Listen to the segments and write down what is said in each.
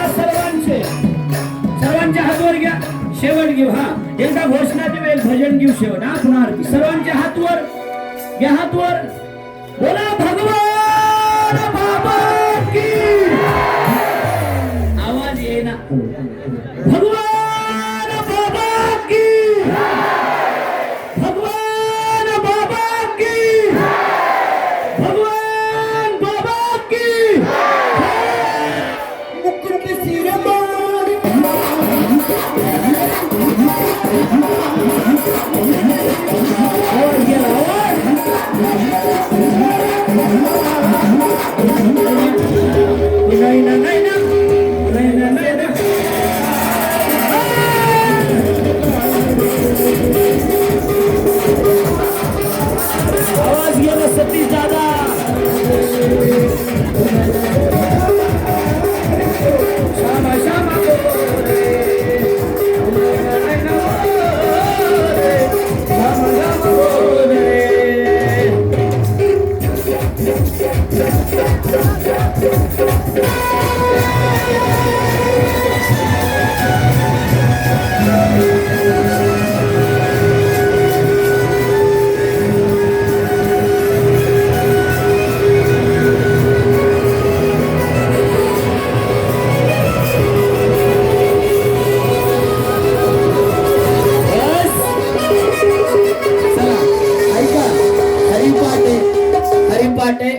सर्वांचे सर्वांच्या हातवर घ्या शेवट घेऊ हा एकदा घोषणा देऊ एक भजन घेऊ शेवट हा पुन्हा आरती सर्वांच्या हातवर घ्या हातवर बोला भगवान बाबा की आवाज येईना भगवान बाबा की भगवान बाबा की भगवान बाबा की मुकुट सिरमौर और ये आवाज नहीं ना नहीं ना नहीं ना नहीं ना आवाज गेला सतीश दादा श्यामा श्यामा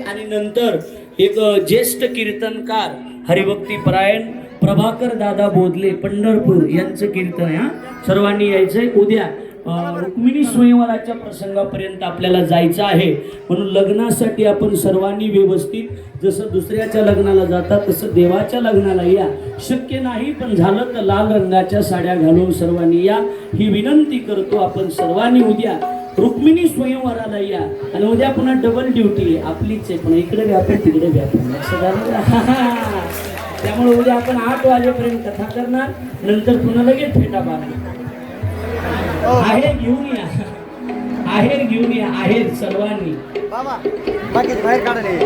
आणि नंतर एक ज्येष्ठ कीर्तनकार हरिभक्ती परायण प्रभाकर दादा बोधले पंढरपूर यांचं कीर्तन आहे हा सर्वांनी यायचंय उद्या रुक्मिणी स्वयंवराच्या प्रसंगापर्यंत आपल्याला जायचं आहे म्हणून लग्नासाठी आपण सर्वांनी व्यवस्थित जसं दुसऱ्याच्या लग्नाला जातात तसं देवाच्या लग्नाला या शक्य नाही पण झालं तर लाल रंगाच्या साड्या घालून सर्वांनी या ही विनंती करतो आपण सर्वांनी उद्या रुक्मिणी स्वयंवराला या आणि उद्या पुन्हा डबल ड्युटी आहे आपलीच आहे पण इकडे व्यापे तिकडे व्यापे त्यामुळे उद्या आपण 8 वाजेपर्यंत कथा करणार नंतर पुन्हा लगेच फेटा मारणार आहेर घेऊन या आहेर घेऊन या आहेर सर्वांनी बाबा बाकी बाहेर काढले